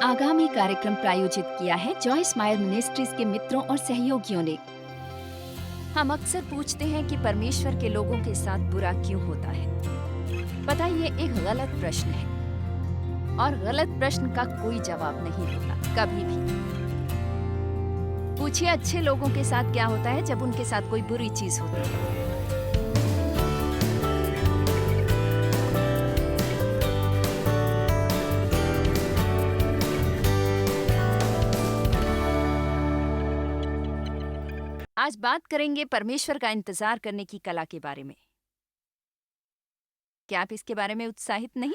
आगामी कार्यक्रम प्रायोजित किया है जॉय स्माइल मिनिस्ट्रीज के मित्रों और सहयोगियों ने। हम अक्सर पूछते हैं कि परमेश्वर के लोगों के साथ बुरा क्यों होता है। पता ये एक गलत प्रश्न है और गलत प्रश्न का कोई जवाब नहीं होता कभी भी। पूछिए अच्छे लोगों के साथ क्या होता है जब उनके साथ कोई बुरी चीज होती है। आज बात करेंगे परमेश्वर का इंतजार करने की कला के बारे में। क्या आप इसके बारे में उत्साहित नहीं?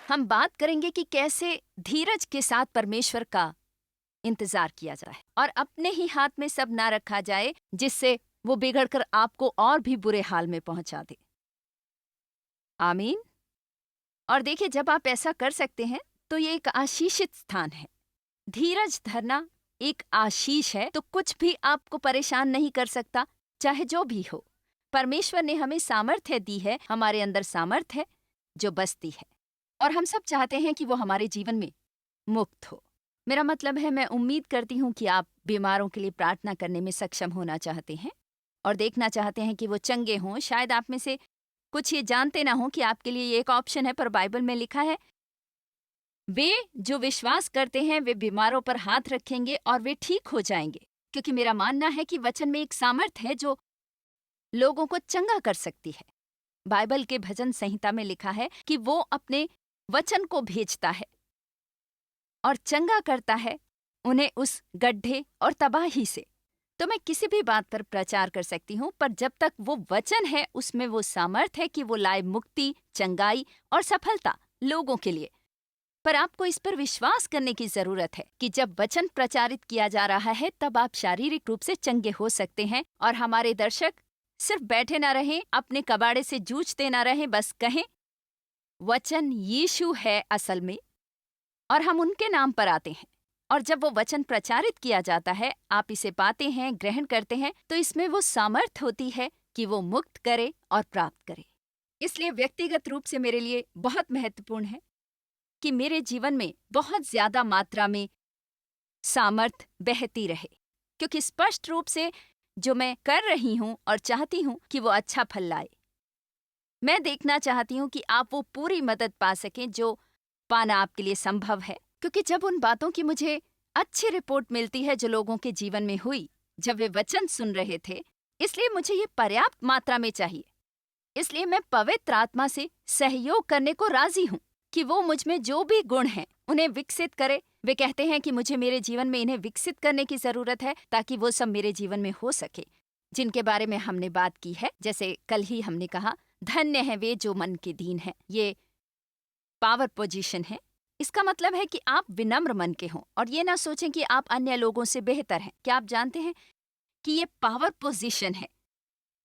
हम बात करेंगे कि कैसे धीरज के साथ परमेश्वर का इंतजार किया जाए और अपने ही हाथ में सब ना रखा जाए जिससे वो बिगड़कर आपको और भी बुरे हाल में पहुंचा दे। आमीन। और देखिए, जब आप ऐसा कर सकते हैं तो ये एक आशीषित स्थान है। धीरज धरना एक आशीष है, तो कुछ भी आपको परेशान नहीं कर सकता, चाहे जो भी हो। परमेश्वर ने हमें सामर्थ्य दी है, हमारे अंदर सामर्थ्य है जो बसती है और हम सब चाहते हैं कि वो हमारे जीवन में मुक्त हो। मेरा मतलब है, मैं उम्मीद करती हूँ कि आप बीमारों के लिए प्रार्थना करने में सक्षम होना चाहते हैं और देखना चाहते हैं कि वो चंगे हों। शायद आप में से कुछ ये जानते ना हो कि आपके लिए ये एक ऑप्शन है, पर बाइबल में लिखा है वे जो विश्वास करते हैं वे बीमारों पर हाथ रखेंगे और वे ठीक हो जाएंगे। क्योंकि मेरा मानना है कि वचन में एक सामर्थ्य है जो लोगों को चंगा कर सकती है। बाइबल के भजन संहिता में लिखा है कि वो अपने वचन को भेजता है और चंगा करता है उन्हें उस गड्ढे और तबाही से। तो मैं किसी भी बात पर प्रचार कर सकती हूँ, पर जब तक वो वचन है उसमें वो सामर्थ्य है कि वो लाए मुक्ति, चंगाई और सफलता लोगों के लिए। पर आपको इस पर विश्वास करने की जरूरत है कि जब वचन प्रचारित किया जा रहा है तब आप शारीरिक रूप से चंगे हो सकते हैं। और हमारे दर्शक सिर्फ बैठे ना रहें, अपने कबाड़े से जूझते ना रहें, बस कहें वचन यीशु है असल में, और हम उनके नाम पर आते हैं। और जब वो वचन प्रचारित किया जाता है, आप इसे पाते हैं, ग्रहण करते हैं, तो इसमें वो सामर्थ होती है कि वो मुक्त करे और प्राप्त करे। इसलिए व्यक्तिगत रूप से मेरे लिए बहुत महत्वपूर्ण है कि मेरे जीवन में बहुत ज्यादा मात्रा में सामर्थ बहती रहे, क्योंकि स्पष्ट रूप से जो मैं कर रही हूं और चाहती हूं कि वो अच्छा फल लाए। मैं देखना चाहती हूं कि आप वो पूरी मदद पा सकें जो पाना आपके लिए संभव है। क्योंकि जब उन बातों की मुझे अच्छी रिपोर्ट मिलती है जो लोगों के जीवन में हुई जब वे वचन सुन रहे थे, इसलिए मुझे ये पर्याप्त मात्रा में चाहिए। इसलिए मैं पवित्र आत्मा से सहयोग करने को राजी हूं कि वो मुझ में जो भी गुण हैं उन्हें विकसित करे। वे कहते हैं कि मुझे मेरे जीवन में इन्हें विकसित करने की जरूरत है ताकि वो सब मेरे जीवन में हो सके जिनके बारे में हमने बात की है। जैसे कल ही हमने कहा, धन्य है वे जो मन के दीन हैं। ये पावर पोजीशन है। इसका मतलब है कि आप विनम्र मन के हों और ये ना सोचें कि आप अन्य लोगों से बेहतर हैं। क्या आप जानते हैं कि ये पावर पोजीशन है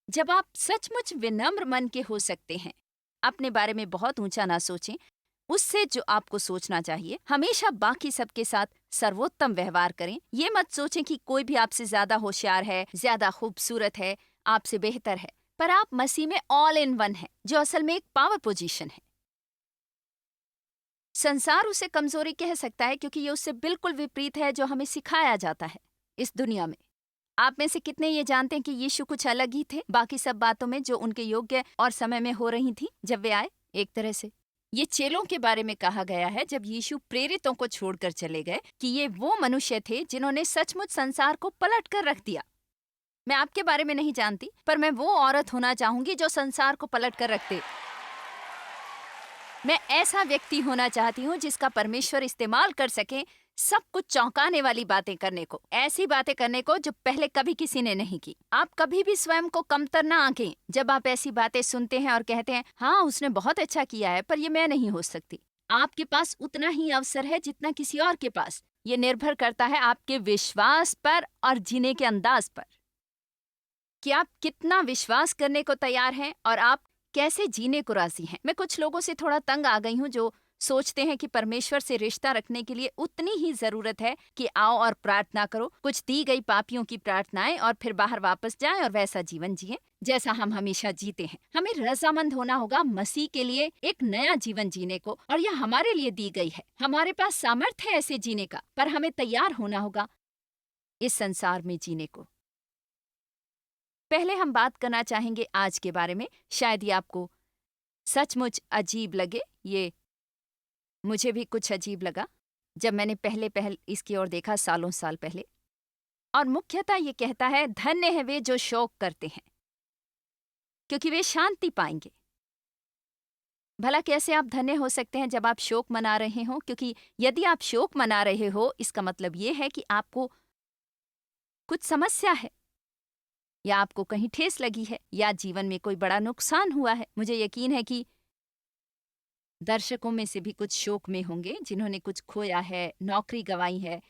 जब आप सचमुच विनम्र मन के हो सकते हैं। अपने बारे में बहुत ऊंचा ना सोचें, उससे जो आपको सोचना चाहिए, हमेशा बाकी सबके साथ सर्वोत्तम व्यवहार करें। ये मत सोचें कि कोई भी आपसे ज्यादा होशियार है, ज्यादा खूबसूरत है, आपसे बेहतर है, पर आप मसीह में ऑल इन वन है, जो असल में एक पावर पोजीशन है। संसार उसे कमजोरी कह सकता है क्योंकि ये उससे बिल्कुल विपरीत है जो हमें सिखाया जाता है इस दुनिया में। आप में से कितने ये जानते हैं कि यीशु कुछ अलग ही थे बाकी सब बातों में जो उनके योग्य और समय में हो रही थी जब वे आए। एक तरह से ये चेलों के बारे में कहा गया है जब यीशु प्रेरितों को छोड़कर चले गए कि ये वो मनुष्य थे जिन्होंने सचमुच संसार को पलट कर रख दिया। मैं आपके बारे में नहीं जानती, पर मैं वो औरत होना चाहूंगी जो संसार को पलट कर रख दे। मैं ऐसा व्यक्ति होना चाहती हूँ जिसका परमेश्वर इस्तेमाल कर सके सब कुछ चौंकाने वाली बातें करने को, ऐसी बातें करने को जो पहले कभी किसी ने नहीं की। आप कभी भी स्वयं को कमतर ना आंकें जब आप ऐसी बातें सुनते हैं और कहते हैं हाँ उसने बहुत अच्छा किया है पर ये मैं नहीं हो सकती। आपके पास उतना ही अवसर है जितना किसी और के पास। ये निर्भर करता है आपके विश्वास पर और जीने के अंदाज पर कि आप कितना विश्वास करने को तैयार हैं और आप कैसे जीने को राजी हैं। मैं कुछ लोगों से थोड़ा तंग आ गई हूँ जो सोचते हैं कि परमेश्वर से रिश्ता रखने के लिए उतनी ही जरूरत है कि आओ और प्रार्थना करो, कुछ दी गई पापियों की प्रार्थनाएं, और फिर बाहर वापस जाएं और वैसा जीवन जिएं जैसा हम हमेशा जीते हैं। हमें रजामंद होना होगा मसीह के लिए एक नया जीवन जीने को, और यह हमारे लिए दी गई है। हमारे पास सामर्थ्य है ऐसे जीने का, पर हमें तैयार होना होगा इस संसार में जीने को। पहले हम बात करना चाहेंगे आज के बारे में। शायद ये आपको सचमुच अजीब लगे, ये मुझे भी कुछ अजीब लगा जब मैंने पहले इसकी ओर देखा सालों साल पहले। और मुख्यतः ये कहता है, धन्य है वे जो शोक करते हैं, क्योंकि वे शांति पाएंगे। भला कैसे आप धन्य हो सकते हैं जब आप शोक मना रहे हो? क्योंकि यदि आप शोक मना रहे हो, इसका मतलब ये है कि आपको कुछ समस्या है, या आपको कहीं ठेस लगी है, या जीवन में कोई बड़ा नुकसान हुआ है। मुझे यकीन है कि दर्शकों में से भी कुछ शोक में होंगे, जिन्होंने कुछ खोया है, नौकरी गंवाई है,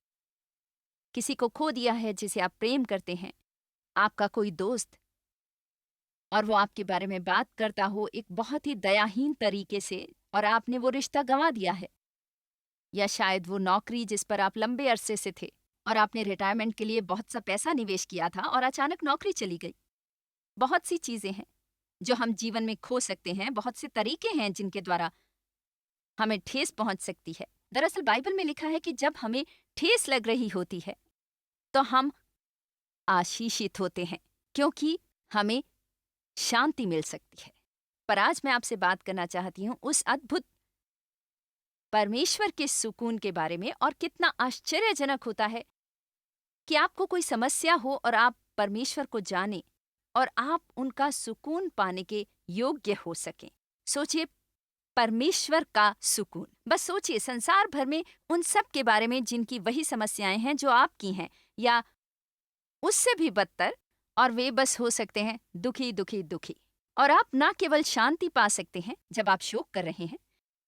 किसी को खो दिया है जिसे आप प्रेम करते हैं, आपका कोई दोस्त, और वो आपके बारे में बात करता हो एक बहुत ही दयाहीन तरीके से, और आपने वो रिश्ता गंवा दिया है। या शायद वो नौकरी जिस पर आप लंबे अरसे से थे, और आपने रिटायरमेंट के लिए बहुत सा पैसा निवेश किया था, और अचानक नौकरी चली गई। बहुत सी चीजें हैं जो हम जीवन में खो सकते हैं, बहुत से तरीके हैं जिनके द्वारा हमें ठेस पहुंच सकती है। दरअसल बाइबल में लिखा है कि जब हमें ठेस लग रही होती है तो हम आशीषित होते हैं, क्योंकि हमें शांति मिल सकती है। पर आज मैं आपसे बात करना चाहती हूं उस अद्भुत परमेश्वर के सुकून के बारे में। और कितना आश्चर्यजनक होता है कि आपको कोई समस्या हो और आप परमेश्वर को जाने और आप उनका सुकून पाने के योग्य हो सकें। सोचिए, परमेश्वर का सुकून। बस सोचिए संसार भर में उन सब के बारे में जिनकी वही समस्याएं हैं जो आपकी हैं, या उससे भी बदतर, और वे बस हो सकते हैं दुखी दुखी दुखी। और आप ना केवल शांति पा सकते हैं जब आप शोक कर रहे हैं,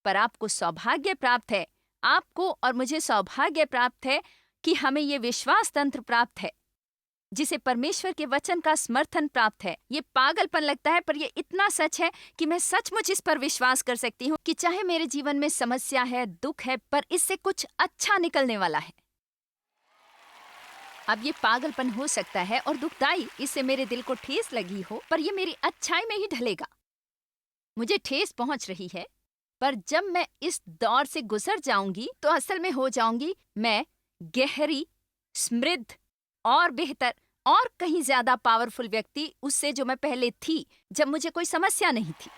पर आपको सौभाग्य प्राप्त है, आपको और मुझे सौभाग्य प्राप्त है कि हमें ये विश्वास तंत्र प्राप्त है जिसे परमेश्वर के वचन का समर्थन प्राप्त है। ये पागलपन लगता है, पर ये इतना सच है कि मैं सचमुच इस पर विश्वास कर सकती हूँ कि चाहे मेरे जीवन में समस्या है, दुख है, पर इससे कुछ अच्छा निकलने वाला है। अब ये पागलपन हो सकता है और दुखदाई, इससे मेरे दिल को ठेस लगी हो, पर ये मेरी अच्छाई में ही ढलेगा। मुझे ठेस पहुंच रही है, पर जब मैं इस दौर से गुजर जाऊंगी तो असल में हो जाऊंगी मैं गहरी, समृद्ध और बेहतर और कहीं ज्यादा पावरफुल व्यक्ति उससे जो मैं पहले थी जब मुझे कोई समस्या नहीं थी।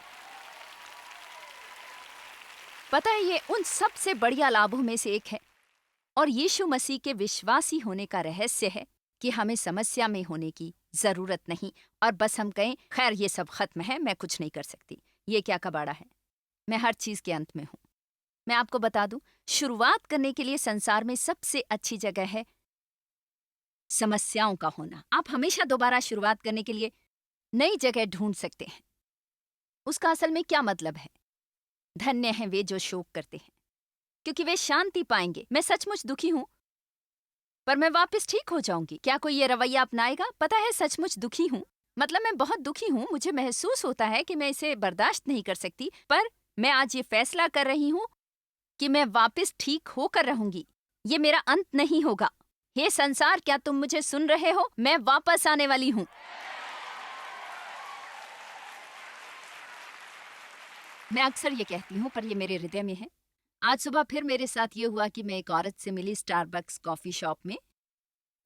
पता है, ये उन सबसे बढ़िया लाभों में से एक है, और यीशु मसीह के विश्वासी होने का रहस्य है कि हमें समस्या में होने की जरूरत नहीं, और बस हम कहें खैर ये सब खत्म है, मैं कुछ नहीं कर सकती, ये क्या कबाड़ा है, मैं हर चीज के अंत में हूं। मैं आपको बता दूं, शुरुआत करने के लिए संसार में सबसे अच्छी जगह है समस्याओं का होना। आप हमेशा दोबारा शुरुआत करने के लिए नई जगह ढूंढ सकते हैं। उसका असल में क्या मतलब है? धन्य हैं वे जो शोक करते हैं, क्योंकि वे शांति पाएंगे। मैं सचमुच दुखी हूं, पर मैं वापस ठीक हो जाऊंगी। क्या कोई ये रवैया अपनाएगा? पता है, सचमुच दुखी हूं, मतलब मैं बहुत दुखी हूं, मुझे महसूस होता है कि मैं इसे बर्दाश्त नहीं कर सकती, पर मैं आज ये फैसला कर रही हूं कि मैं वापस ठीक होकर रहूंगी। ये मेरा अंत नहीं होगा। हे संसार, क्या तुम मुझे सुन रहे हो? मैं वापस आने वाली हूं। मैं अक्सर ये कहती हूं, पर ये मेरे हृदय में है। आज सुबह फिर मेरे साथ ये हुआ कि मैं एक औरत से मिली स्टारबक्स कॉफी शॉप में।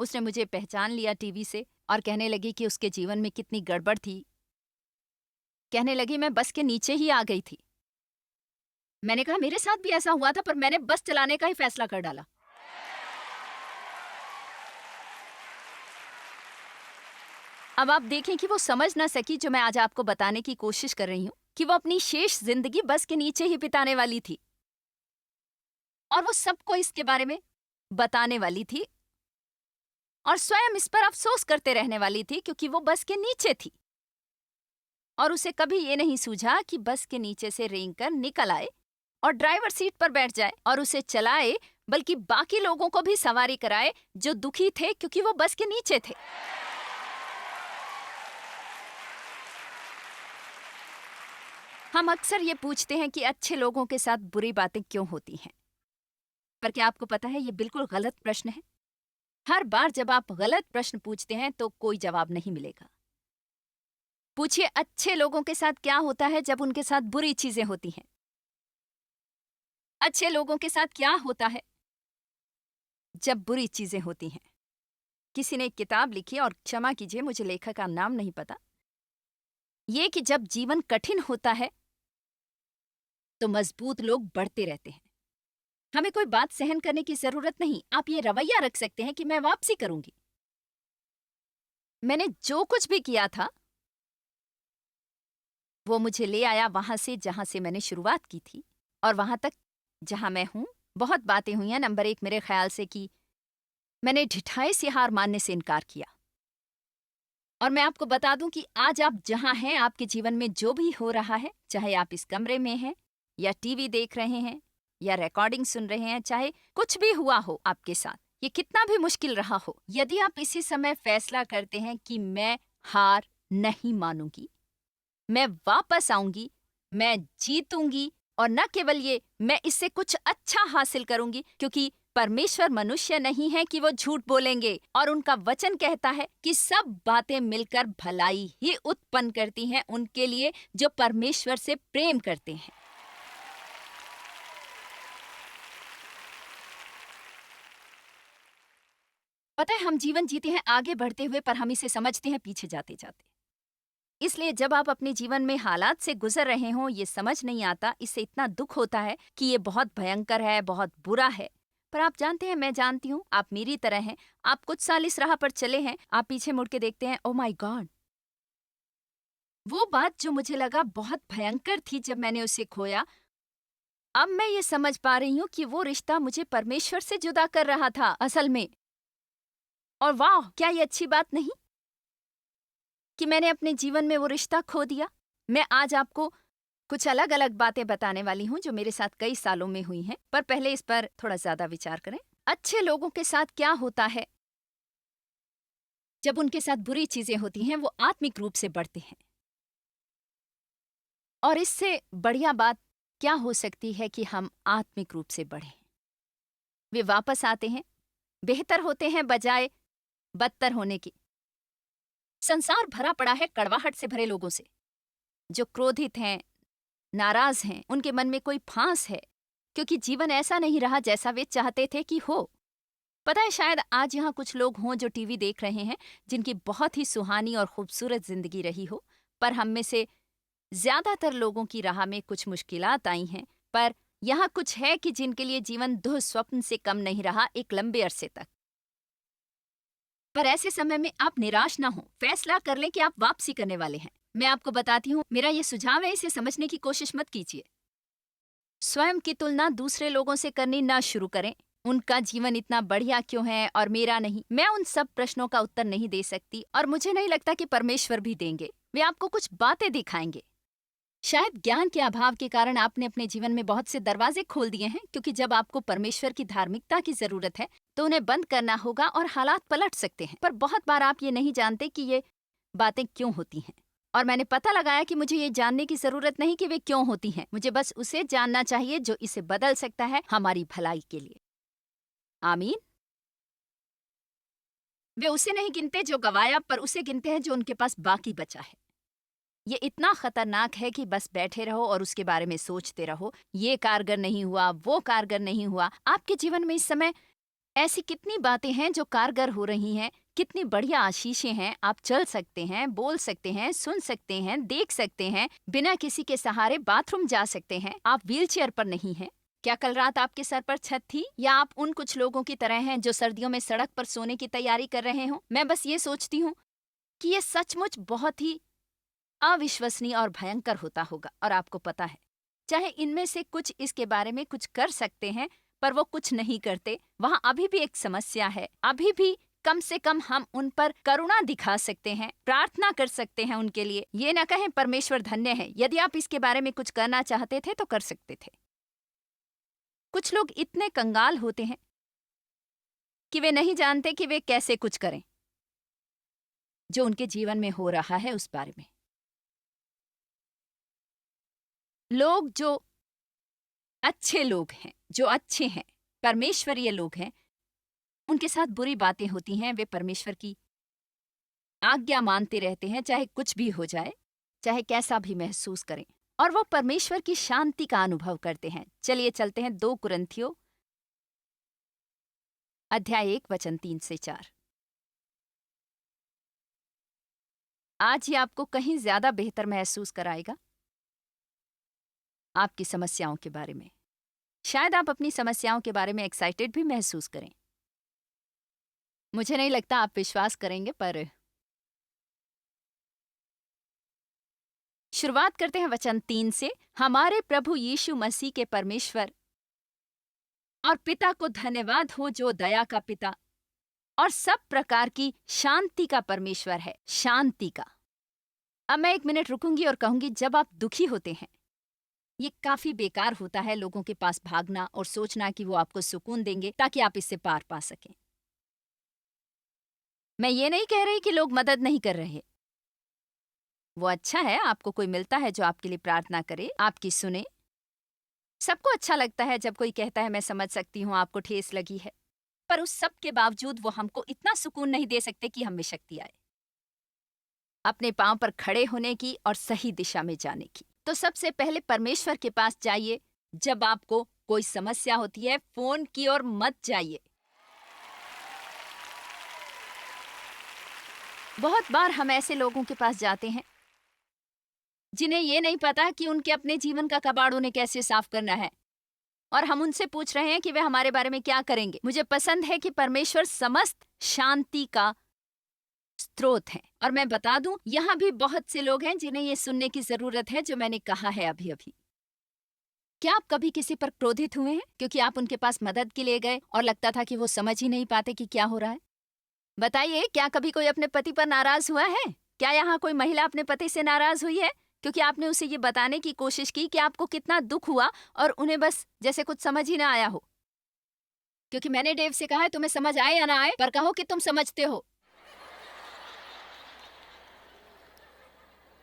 उसने मुझे पहचान लिया टीवी से और कहने लगी कि उसके जीवन में कितनी गड़बड़ थी। कहने लगी मैं बस के नीचे ही आ गई थी। मैंने कहा मेरे साथ भी ऐसा हुआ था, पर मैंने बस चलाने का ही फैसला कर डाला। अब आप देखें कि वो समझ ना सकी जो मैं आज आपको बताने की कोशिश कर रही हूं, कि वो अपनी शेष जिंदगी बस के नीचे ही बिताने वाली थी, और वो सबको इसके बारे में बताने वाली थी, और स्वयं इस पर अफसोस करते रहने वाली थी, क्योंकि वो बस के नीचे थी, और उसे कभी ये नहीं सूझा कि बस के नीचे से रेंग कर निकल आए और ड्राइवर सीट पर बैठ जाए और उसे चलाए, बल्कि बाकी लोगों को भी सवारी कराए जो दुखी थे क्योंकि वो बस के नीचे थे। हम अक्सर ये पूछते हैं कि अच्छे लोगों के साथ बुरी बातें क्यों होती हैं। पर क्या आपको पता है ये बिल्कुल गलत प्रश्न है। हर बार जब आप गलत प्रश्न पूछते हैं तो कोई जवाब नहीं मिलेगा। पूछिए अच्छे लोगों के साथ क्या होता है जब उनके साथ बुरी चीजें होती हैं। अच्छे लोगों के साथ क्या होता है जब बुरी चीजें होती हैं। किसी ने एक किताब लिखी और क्षमा कीजिए मुझे लेखक का नाम नहीं पता। ये कि जब जीवन कठिन होता है तो मजबूत लोग बढ़ते रहते हैं। हमें कोई बात सहन करने की जरूरत नहीं। आप ये रवैया रख सकते हैं कि मैं वापसी करूंगी। मैंने जो कुछ भी किया था वो मुझे ले आया वहां से जहां से मैंने शुरुआत की थी और वहां तक जहां मैं हूं। बहुत बातें हुई हैं। नंबर 1 मेरे ख्याल से कि मैंने ढिठाई से हार मानने से इनकार किया। और मैं आपको बता दूं कि आज आप जहां हैं आपके जीवन में जो भी हो रहा है, चाहे आप इस कमरे में हैं या टीवी देख रहे हैं या रिकॉर्डिंग सुन रहे हैं, चाहे कुछ भी हुआ हो आपके साथ, ये कितना भी मुश्किल रहा हो, यदि आप इसी समय फैसला करते हैं कि मैं हार नहीं मानूंगी, मैं वापस आऊंगी, मैं जीतूंगी और न केवल ये, मैं इससे कुछ अच्छा हासिल करूंगी, क्योंकि परमेश्वर मनुष्य नहीं है कि वो झूठ बोलेंगे और उनका वचन कहता है कि सब बातें मिलकर भलाई ही उत्पन्न करती हैं उनके लिए जो परमेश्वर से प्रेम करते हैं। पता है हम जीवन जीते हैं आगे बढ़ते हुए, पर हम इसे समझते हैं पीछे जाते जाते। इसलिए जब आप अपने जीवन में हालात से गुजर रहे हों, ये समझ नहीं आता, इससे इतना दुख होता है कि ये बहुत भयंकर है, बहुत बुरा है। पर आप जानते हैं, मैं जानती हूँ, आप मेरी तरह हैं। आप कुछ साल इस राह पर चले हैं, आप पीछे मुड़ के देखते हैं, ओ माय गॉड, वो बात जो मुझे लगा बहुत भयंकर थी जब मैंने उसे खोया, अब मैं ये समझ पा रही हूँ कि वो रिश्ता मुझे परमेश्वर से जुदा कर रहा था असल में। और वाह, क्या ये अच्छी बात नहीं कि मैंने अपने जीवन में वो रिश्ता खो दिया। मैं आज आपको कुछ अलग अलग बातें बताने वाली हूँ जो मेरे साथ कई सालों में हुई हैं, पर पहले इस पर थोड़ा ज्यादा विचार करें। अच्छे लोगों के साथ क्या होता है जब उनके साथ बुरी चीजें होती हैं, वो आत्मिक रूप से बढ़ते हैं। और इससे बढ़िया बात क्या हो सकती है कि हम आत्मिक रूप से बढ़ें। वे वापस आते हैं, बेहतर होते हैं बजाय बदतर होने की। संसार भरा पड़ा है कड़वाहट से भरे लोगों से, जो क्रोधित हैं, नाराज हैं, उनके मन में कोई फांस है, क्योंकि जीवन ऐसा नहीं रहा जैसा वे चाहते थे कि हो। पता है, शायद आज यहाँ कुछ लोग हों जो टीवी देख रहे हैं, जिनकी बहुत ही सुहानी और खूबसूरत जिंदगी रही हो, पर हम में से ज्यादातर लोगों की राह में कुछ मुश्किलात आई हैं। पर यहाँ कुछ है कि जिनके लिए जीवन दुःस्वप्न से कम नहीं रहा एक लंबे अरसे तक। पर ऐसे समय में आप निराश ना हो, फैसला कर लें कि आप वापसी करने वाले हैं। मैं आपको बताती हूँ, मेरा ये सुझाव है, इसे समझने की कोशिश मत कीजिए। स्वयं की तुलना दूसरे लोगों से करनी ना शुरू करें। उनका जीवन इतना बढ़िया क्यों है और मेरा नहीं। मैं उन सब प्रश्नों का उत्तर नहीं दे सकती और मुझे नहीं लगता कि परमेश्वर भी देंगे। वे आपको कुछ बातें दिखाएंगे। शायद ज्ञान के अभाव के कारण आपने अपने जीवन में बहुत से दरवाजे खोल दिए हैं, क्योंकि जब आपको परमेश्वर की धार्मिकता की जरूरत है तो उन्हें बंद करना होगा और हालात पलट सकते हैं। पर बहुत बार आप ये नहीं जानते कि ये बातें क्यों होती हैं। और मैंने पता लगाया कि मुझे ये जानने की जरूरत नहीं कि वे क्यों होती हैं। मुझे बस उसे जानना चाहिए जो इसे बदल सकता है हमारी भलाई के लिए। आमीन। वे उसे नहीं गिनते जो गवाया, पर उसे गिनते हैं जो उनके पास बाकी बचा है। ये इतना खतरनाक है कि बस बैठे रहो और उसके बारे में सोचते रहो, ये कारगर नहीं हुआ, वो कारगर नहीं हुआ। आपके जीवन में इस समय ऐसी कितनी बातें हैं जो कारगर हो रही हैं, कितनी बढ़िया आशीषें हैं। आप चल सकते हैं, बोल सकते हैं, सुन सकते हैं, देख सकते हैं, बिना किसी के सहारे बाथरूम जा सकते हैं। आप व्हीलचेयर पर नहीं हैं। क्या कल रात आपके सर पर छत थी, या आप उन कुछ लोगों की तरह हैं जो सर्दियों में सड़क पर सोने की तैयारी कर रहे हो? मैं बस ये सोचती हूँ कि ये सचमुच बहुत ही अविश्वसनीय और भयंकर होता होगा। और आपको पता है, चाहे इनमें से कुछ इसके बारे में कुछ कर सकते हैं, पर वो कुछ नहीं करते, वहां अभी भी एक समस्या है। अभी भी कम से कम हम उन पर करुणा दिखा सकते हैं, प्रार्थना कर सकते हैं उनके लिए। ये ना कहें परमेश्वर धन्य है। यदि आप इसके बारे में कुछ करना चाहते थे तो कर सकते थे। कुछ लोग इतने कंगाल होते हैं कि वे नहीं जानते कि वे कैसे कुछ करें जो उनके जीवन में हो रहा है उस बारे में। लोग जो अच्छे लोग हैं, जो अच्छे हैं, परमेश्वरीय लोग हैं, उनके साथ बुरी बातें होती हैं, वे परमेश्वर की आज्ञा मानते रहते हैं, चाहे कुछ भी हो जाए, चाहे कैसा भी महसूस करें, और वो परमेश्वर की शांति का अनुभव करते हैं। चलिए चलते हैं 2 कुरिन्थियों अध्याय 1 वचन 3 से 4। आज ये आपको कहीं ज्यादा बेहतर महसूस कराएगा आपकी समस्याओं के बारे में। शायद आप अपनी समस्याओं के बारे में एक्साइटेड भी महसूस करें। मुझे नहीं लगता आप विश्वास करेंगे, पर शुरुआत करते हैं वचन 3 से। हमारे प्रभु यीशु मसीह के परमेश्वर और पिता को धन्यवाद हो, जो दया का पिता और सब प्रकार की शांति का परमेश्वर है। शांति का। अब मैं 1 मिनट रुकूंगी और कहूंगी, जब आप दुखी होते हैं, ये काफी बेकार होता है लोगों के पास भागना और सोचना कि वो आपको सुकून देंगे ताकि आप इससे पार पा सकें। मैं ये नहीं कह रही कि लोग मदद नहीं कर रहे। वो अच्छा है, आपको कोई मिलता है जो आपके लिए प्रार्थना करे, आपकी सुने। सबको अच्छा लगता है जब कोई कहता है मैं समझ सकती हूँ, आपको ठेस लगी है। पर उस सब के बावजूद वो हमको इतना सुकून नहीं दे सकते कि हम में शक्ति आए अपने पांव पर खड़े होने की और सही दिशा में जाने की। तो सबसे पहले परमेश्वर के पास जाइए। जब आपको कोई समस्या होती है, फोन की ओर मत जाइए। बहुत बार हम ऐसे लोगों के पास जाते हैं जिन्हें ये नहीं पता कि उनके अपने जीवन का कबाड़ उन्हें कैसे साफ करना है, और हम उनसे पूछ रहे हैं कि वे हमारे बारे में क्या करेंगे। मुझे पसंद है कि परमेश्वर समस्त शांति का स्रोत है, और मैं बता दूं, यहाँ भी बहुत से लोग हैं जिन्हें ये सुनने की जरूरत है जो मैंने कहा है अभी अभी। क्या आप कभी किसी पर क्रोधित हुए हैं क्योंकि आप उनके पास मदद के लिए गए और लगता था कि वो समझ ही नहीं पाते कि क्या हो रहा है? बताइए, क्या कभी कोई अपने पति पर नाराज हुआ है? क्या यहाँ कोई महिला अपने पति से नाराज हुई है क्योंकि आपने उसे ये बताने की कोशिश की कि आपको कितना दुख हुआ और उन्हें बस जैसे कुछ समझ ही ना आया हो? क्योंकि मैंने डेव से कहा है, तुम्हें समझ आए या ना आए, पर कहो कि तुम समझते हो।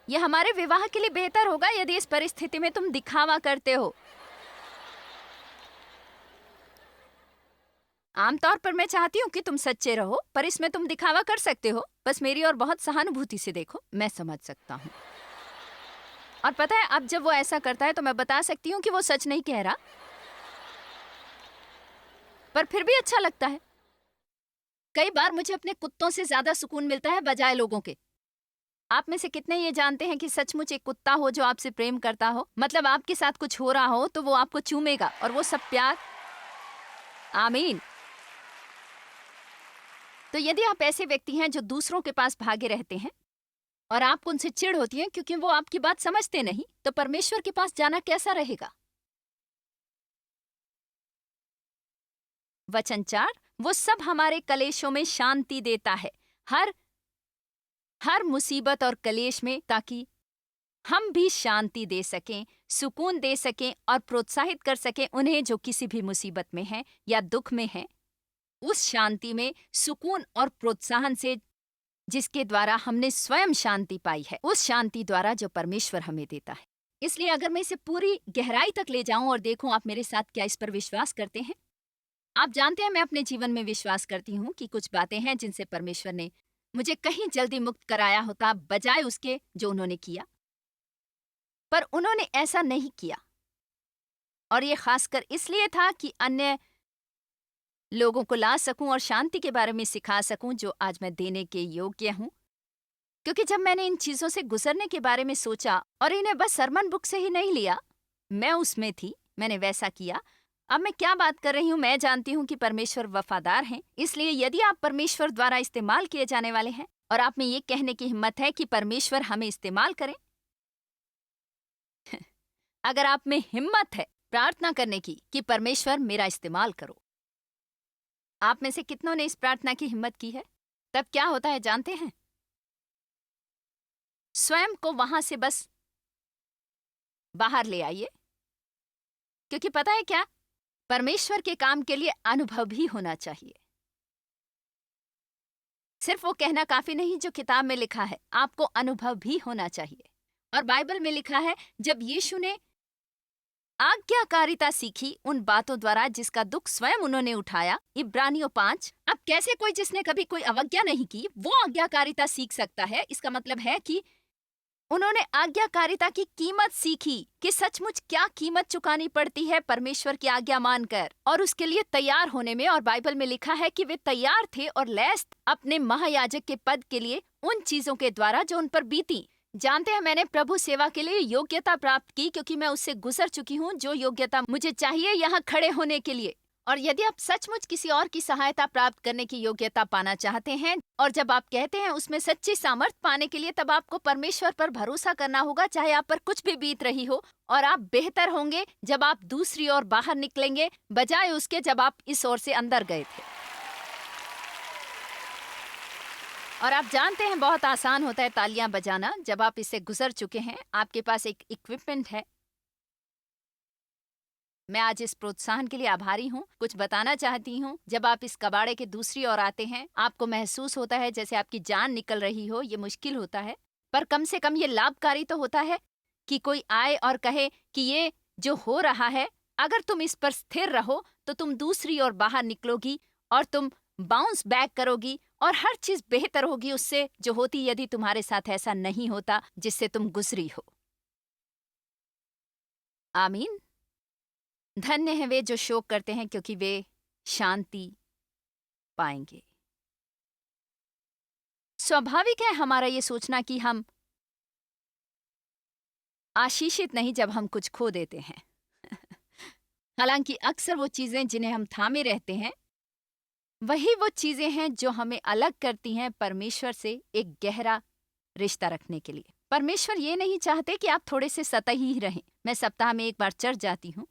यह हमारे विवाह के लिए बेहतर होगा यदि इस परिस्थिति में तुम दिखावा करते हो। आमतौर पर मैं चाहती हूँ कि तुम सच्चे रहो, पर इसमें तुम दिखावा कर सकते हो। बस मेरी और बहुत सहानुभूति से देखो, मैं समझ सकता हूँ। और पता है, अब जब वो ऐसा करता है तो मैं बता सकती हूँ कि वो सच नहीं कह रहा, पर फिर भी अच्छा लगता है। कई बार मुझे अपने कुत्तों से ज्यादा सुकून मिलता है बजाय लोगों के। आप में से कितने ये जानते हैं कि सचमुच एक कुत्ता हो जो आपसे प्रेम करता हो, मतलब आपके साथ कुछ हो रहा हो तो वो आपको चूमेगा और वो सब प्यार। आमीन। तो यदि आप ऐसे व्यक्ति हैं जो दूसरों के पास भागे रहते हैं और आपको उनसे चिढ़ होती है क्योंकि वो आपकी बात समझते नहीं, तो परमेश्वर के पास जाना कैसा रहेगा? वचन 4, वो सब हमारे कलेशों में शांति देता है, हर मुसीबत और कलेश में, ताकि हम भी शांति दे सकें, सुकून दे सकें और प्रोत्साहित कर सकें उन्हें जो किसी भी मुसीबत में हैं या दुख में हैं। उस शांति में, सुकून और प्रोत्साहन से जिसके द्वारा हमने स्वयं शांति पाई है, उस शांति द्वारा जो परमेश्वर हमें देता है। इसलिए अगर मैं इसे पूरी गहराई तक ले जाऊं और देखूं आप मेरे साथ क्या इस पर विश्वास करते हैं। आप जानते हैं, मैं अपने जीवन में विश्वास करती हूँ कि कुछ बातें हैं जिनसे परमेश्वर ने मुझे कहीं जल्दी मुक्त कराया होता बजाय उसके जो उन्होंने किया, पर उन्होंने ऐसा नहीं किया। और ये खासकर इसलिए था कि अन्य लोगों को ला सकूं और शांति के बारे में सिखा सकूं जो आज मैं देने के योग्य हूं। क्योंकि जब मैंने इन चीजों से गुजरने के बारे में सोचा और इन्हें बस सरमन बुक से ही नहीं लिया, मैं उसमें थी, मैंने वैसा किया। अब मैं क्या बात कर रही हूं, मैं जानती हूं कि परमेश्वर वफादार हैं। इसलिए यदि आप परमेश्वर द्वारा इस्तेमाल किए जाने वाले हैं और आप में ये कहने की हिम्मत है कि परमेश्वर हमें इस्तेमाल करें, अगर आप में हिम्मत है प्रार्थना करने की कि परमेश्वर मेरा इस्तेमाल करो। आप में से कितनों ने इस प्रार्थना की हिम्मत की है? तब क्या होता है जानते हैं? स्वयं को वहां से बस बाहर ले आइए, क्योंकि पता है क्या, परमेश्वर के काम के लिए अनुभव भी होना चाहिए। सिर्फ वो कहना काफी नहीं जो किताब में लिखा है, आपको अनुभव भी होना चाहिए। और बाइबल में लिखा है, जब यीशु ने आज्ञाकारिता सीखी उन बातों द्वारा जिसका दुख स्वयं उन्होंने उठाया। इब्रानियों 5। अब कैसे कोई जिसने कभी कोई अवज्ञा नहीं की वो आज्ञाकारिता सीख सकता है? इसका मतलब है कि उन्होंने आज्ञाकारिता की कीमत सीखी कि सचमुच क्या कीमत चुकानी पड़ती है परमेश्वर की आज्ञा मानकर और उसके लिए तैयार होने में। और बाइबल में लिखा है कि वे तैयार थे और लैस अपने महायाजक के पद के लिए उन चीजों के द्वारा जो उन पर बीती। जानते हैं, मैंने प्रभु सेवा के लिए योग्यता प्राप्त की क्योंकि मैं उससे गुजर चुकी हूँ जो योग्यता मुझे चाहिए यहाँ खड़े होने के लिए। और यदि आप सचमुच किसी और की सहायता प्राप्त करने की योग्यता पाना चाहते हैं और जब आप कहते हैं उसमें सच्ची सामर्थ पाने के लिए, तब आपको परमेश्वर पर भरोसा करना होगा चाहे आप पर कुछ भी बीत रही हो। और आप बेहतर होंगे जब आप दूसरी ओर बाहर निकलेंगे बजाय उसके जब आप इस ओर से अंदर गए थे। और आप जानते हैं बहुत आसान होता है तालियां बजाना जब आप इससे गुजर चुके हैं। आपके पास एक इक्विपमेंट है। मैं आज इस प्रोत्साहन के लिए आभारी हूँ। कुछ बताना चाहती हूँ, जब आप इस कबाड़े के दूसरी ओर आते हैं आपको महसूस होता है जैसे आपकी जान निकल रही हो। ये मुश्किल होता है पर कम से कम ये लाभकारी तो होता है कि कोई आए और कहे कि ये जो हो रहा है अगर तुम इस पर स्थिर रहो तो तुम दूसरी ओर बाहर निकलोगी और तुम बाउंस बैक करोगी और हर चीज बेहतर होगी उससे जो होती यदि तुम्हारे साथ ऐसा नहीं होता जिससे तुम गुजरी हो। आमीन। धन्य है वे जो शोक करते हैं क्योंकि वे शांति पाएंगे। स्वाभाविक है हमारा ये सोचना कि हम आशीषित नहीं जब हम कुछ खो देते हैं। हालांकि अक्सर वो चीजें जिन्हें हम थामे रहते हैं वही वो चीजें हैं जो हमें अलग करती हैं परमेश्वर से एक गहरा रिश्ता रखने के लिए। परमेश्वर ये नहीं चाहते कि आप थोड़े से सतही ही रहें। मैं सप्ताह में एक बार चर्च जाती हूँ,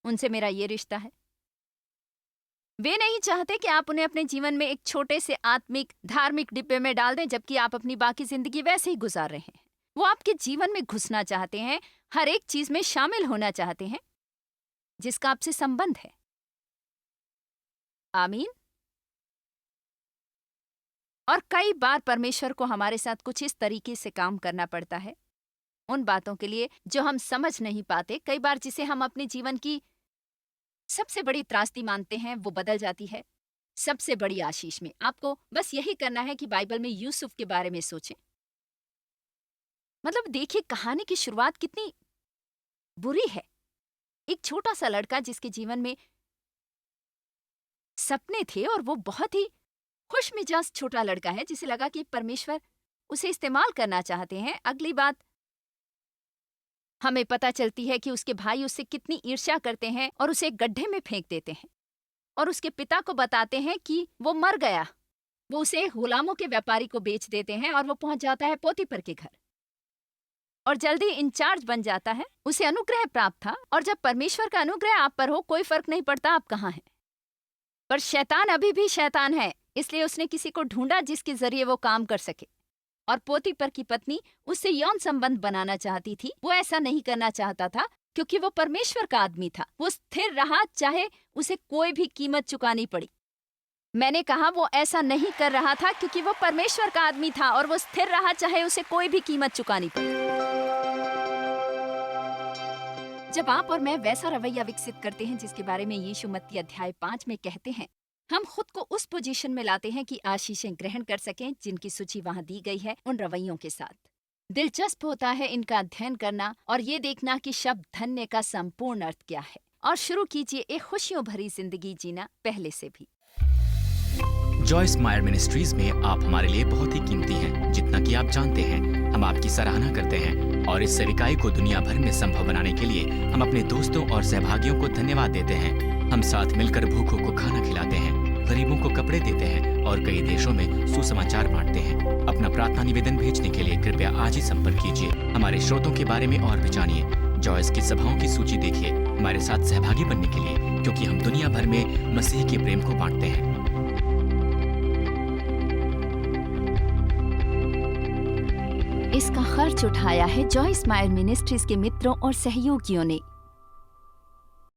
उनसे मेरा ये रिश्ता है। वे नहीं चाहते कि आप उन्हें अपने जीवन में एक छोटे से आत्मिक धार्मिक डिब्बे में डाल दें जबकि आप अपनी बाकी जिंदगी वैसे ही गुजार रहे हैं। वो आपके जीवन में घुसना चाहते हैं, हर एक चीज में शामिल होना चाहते हैं जिसका आपसे संबंध है। आमीन। और कई बार परमेश्वर को हमारे साथ कुछ इस तरीके से काम करना पड़ता है उन बातों के लिए जो हम समझ नहीं पाते। कई बार जिसे हम अपने जीवन की सबसे बड़ी त्रासदी मानते हैं वो बदल जाती है सबसे बड़ी आशीष में। आपको बस यही करना है कि बाइबल में यूसुफ के बारे में सोचें। मतलब देखिए कहानी की शुरुआत कितनी बुरी है। एक छोटा सा लड़का जिसके जीवन में सपने थे और वो बहुत ही खुश मिजाज छोटा लड़का है जिसे लगा कि परमेश्वर उसे इस्तेमाल करना चाहते हैं। अगली बात हमें पता चलती है कि उसके भाई उससे कितनी ईर्ष्या करते हैं और उसे एक गड्ढे में फेंक देते हैं और उसके पिता को बताते हैं कि वो मर गया। वो उसे गुलामों के व्यापारी को बेच देते हैं और वो पहुंच जाता है पोतीफर के घर और जल्दी इंचार्ज बन जाता है। उसे अनुग्रह प्राप्त था और जब परमेश्वर का अनुग्रह आप पर हो कोई फर्क नहीं पड़ता आप कहाँ हैं। पर शैतान अभी भी शैतान है, इसलिए उसने किसी को ढूंढा जिसके जरिए वो काम कर सके। और पोतीफर की पत्नी उससे यौन संबंध बनाना चाहती थी। वो ऐसा नहीं करना चाहता था क्योंकि वो परमेश्वर का आदमी था। वो स्थिर रहा चाहे उसे कोई भी कीमत चुकानी पड़ी। मैंने कहा वो ऐसा नहीं कर रहा था क्योंकि वो परमेश्वर का आदमी था और वो स्थिर रहा चाहे उसे कोई भी कीमत चुकानी पड़ी। जब आप और मैं वैसा रवैया विकसित करते हैं जिसके बारे में यीशु मत्ती अध्याय 5 में कहते हैं, हम खुद को उस पोजीशन में लाते हैं कि आशीषें ग्रहण कर सकें जिनकी सूची वहाँ दी गई है उन रवैयों के साथ। दिलचस्प होता है इनका अध्ययन करना और ये देखना कि शब्द धन्य का संपूर्ण अर्थ क्या है। और शुरू कीजिए एक खुशियों भरी जिंदगी जीना पहले से भी। जॉयस मायर मिनिस्ट्रीज में आप हमारे लिए बहुत ही कीमती हैं, जितना कि आप जानते हैं। हम आपकी सराहना करते हैं और इस सेविकाई को दुनिया भर में संभव बनाने के लिए हम अपने दोस्तों और सहभागियों को धन्यवाद देते हैं। हम साथ मिलकर भूखों को खाना खिलाते हैं, गरीबों को कपड़े देते हैं और कई देशों में सुसमाचार बांटते हैं। अपना प्रार्थना निवेदन भेजने के लिए कृपया आज ही संपर्क कीजिए। हमारे स्रोतों के बारे में और भी जानिए। जॉयस की सभाओं की सूची देखिए हमारे साथ सहभागी बनने के लिए, क्योंकि हम दुनिया भर में मसीह के प्रेम को बांटते हैं। इसका खर्च उठाया है जॉयस मायर मिनिस्ट्रीज के मित्रों और सहयोगियों ने।